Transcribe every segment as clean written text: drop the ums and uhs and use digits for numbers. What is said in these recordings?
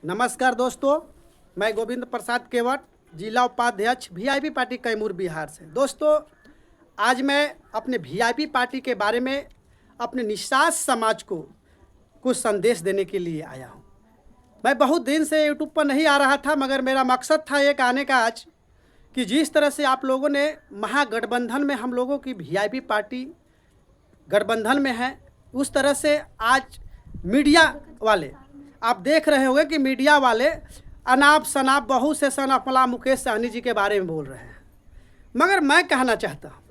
नमस्कार दोस्तों, मैं गोविंद प्रसाद केवट, जिला उपाध्यक्ष वीआईपी पार्टी कैमूर बिहार से। दोस्तों, आज मैं अपने वीआईपी पार्टी के बारे में अपने निषाद समाज को कुछ संदेश देने के लिए आया हूं। मैं बहुत दिन से यूट्यूब पर नहीं आ रहा था, मगर मेरा मकसद था एक आने का आज कि जिस तरह से आप लोगों ने महागठबंधन में हम लोगों की वीआईपी पार्टी गठबंधन में है, उस तरह से आज मीडिया वाले आप देख रहे होंगे कि मीडिया वाले अनाप शनाप बहू से सनअफला मुकेश सहनी जी के बारे में बोल रहे हैं। मगर मैं कहना चाहता हूँ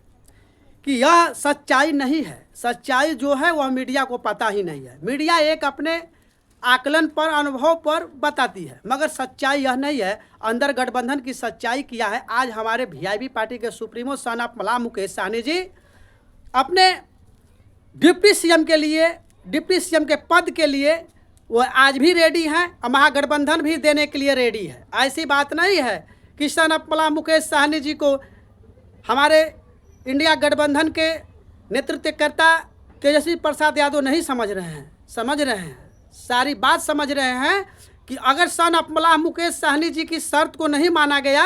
कि यह सच्चाई नहीं है। सच्चाई जो है वह मीडिया को पता ही नहीं है। मीडिया एक अपने आकलन पर, अनुभव पर बताती है, मगर सच्चाई यह नहीं है। अंदर गठबंधन की सच्चाई क्या है, आज हमारे वीआईपी पार्टी के सुप्रीमो सनअफला मुकेश सहनी जी अपने डिप्टी सीएम के लिए, डिप्टी सीएम के पद के लिए वो आज भी रेडी हैं और महागठबंधन भी देने के लिए रेडी है। ऐसी बात नहीं है कि सनअफला मुकेश सहनी जी को हमारे इंडिया गठबंधन के नेतृत्वकर्ता तेजस्वी प्रसाद यादव नहीं समझ रहे हैं। समझ रहे हैं, सारी बात समझ रहे हैं कि अगर सनअफला मुकेश सहनी जी की शर्त को नहीं माना गया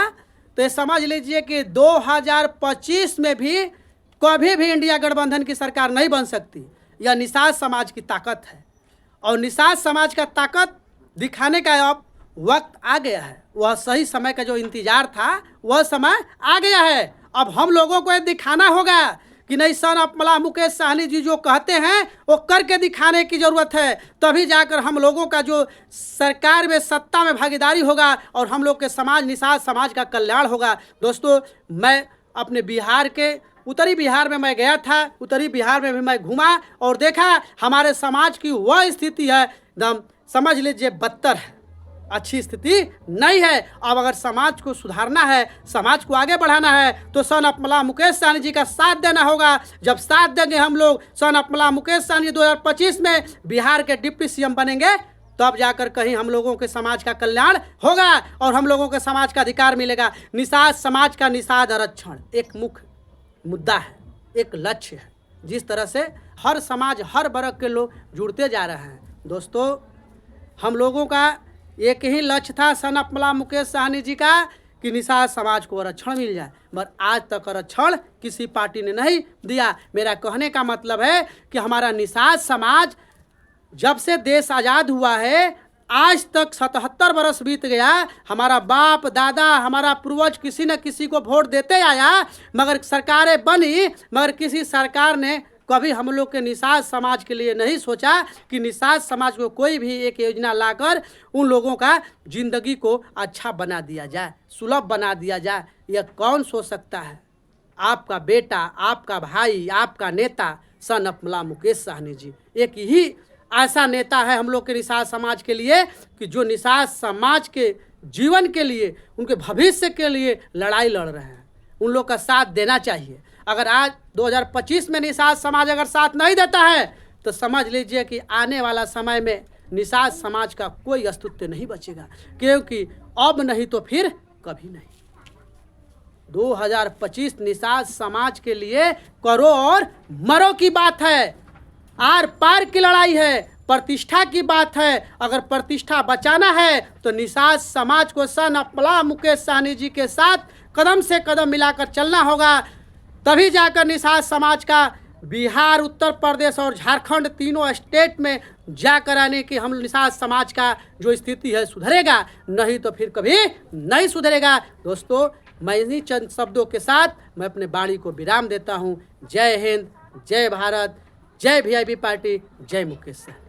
तो ये समझ लीजिए कि 2025 में भी कभी भी इंडिया गठबंधन की सरकार नहीं बन सकती। यह निषाद समाज की ताकत है और निषाद समाज का ताकत दिखाने का अब वक्त आ गया है। वह सही समय का जो इंतजार था वह समय आ गया है। अब हम लोगों को ये दिखाना होगा कि नहीं, सनअफला मुकेश सहनी जी जो कहते हैं वो करके दिखाने की ज़रूरत है। तभी जाकर हम लोगों का जो सरकार में, सत्ता में भागीदारी होगा और हम लोग के समाज, निषाद समाज का कल्याण होगा। दोस्तों, मैं अपने बिहार के उत्तरी बिहार में मैं गया था। उत्तरी बिहार में भी मैं घूमा और देखा हमारे समाज की वह स्थिति है, एकदम समझ लीजिए बदतर है, अच्छी स्थिति नहीं है। अब अगर समाज को सुधारना है, समाज को आगे बढ़ाना है तो सनअफला मुकेश सहनी जी का साथ देना होगा। जब साथ देंगे हम लोग, सनअफला मुकेश सहनी 2025 में बिहार के डिप्टी सीएम बनेंगे, तब जाकर कहीं हम लोगों के समाज का कल्याण होगा और हम लोगों के समाज का अधिकार मिलेगा। निषाद समाज का निषाद आरक्षण एक मुख्य मुद्दा है, एक लक्ष्य है। जिस तरह से हर समाज, हर वर्ग के लोग जुड़ते जा रहे हैं। दोस्तों, हम लोगों का एक ही लक्ष्य था सनअफला मुकेश सहनी जी का कि निषाद समाज को आरक्षण मिल जाए, मगर आज तक आरक्षण किसी पार्टी ने नहीं दिया। मेरा कहने का मतलब है कि हमारा निषाद समाज जब से देश आज़ाद हुआ है आज तक 77 बरस बीत गया, हमारा बाप दादा, हमारा पूर्वज किसी न किसी को वोट देते आया, मगर सरकारें बनी, मगर किसी सरकार ने कभी हम लोग के निषाद समाज के लिए नहीं सोचा कि निषाद समाज को कोई भी एक योजना लाकर उन लोगों का जिंदगी को अच्छा बना दिया जाए, सुलभ बना दिया जाए। यह कौन सोच सकता है? आपका बेटा, आपका भाई, आपका नेता सनअफला मुकेश सहनी जी एक ही ऐसा नेता है हम लोग के निषाद समाज के लिए कि जो निषाद समाज के जीवन के लिए, उनके भविष्य के लिए लड़ाई लड़ रहे हैं। उन लोग का साथ देना चाहिए। अगर आज 2025 में निषाद समाज अगर साथ नहीं देता है तो समझ लीजिए कि आने वाला समय में निषाद समाज का कोई अस्तित्व नहीं बचेगा, क्योंकि अब नहीं तो फिर कभी नहीं। 2025 निषाद समाज के लिए करो और मरो की बात है, आर पार की लड़ाई है, प्रतिष्ठा की बात है। अगर प्रतिष्ठा बचाना है तो निषाद समाज को सनअफला मुकेश सहनी जी के साथ कदम से कदम मिलाकर चलना होगा। तभी जाकर निषाद समाज का बिहार, उत्तर प्रदेश और झारखंड तीनों स्टेट में जाकर आने की हम निषाद समाज का जो स्थिति है सुधरेगा, नहीं तो फिर कभी नहीं सुधरेगा। दोस्तों, मैं इन्हीं चंद शब्दों के साथ मैं अपने वाणी को विराम देता हूँ। जय हिंद, जय भारत, जय वीआईपी पार्टी, जय मुकेश सहनी।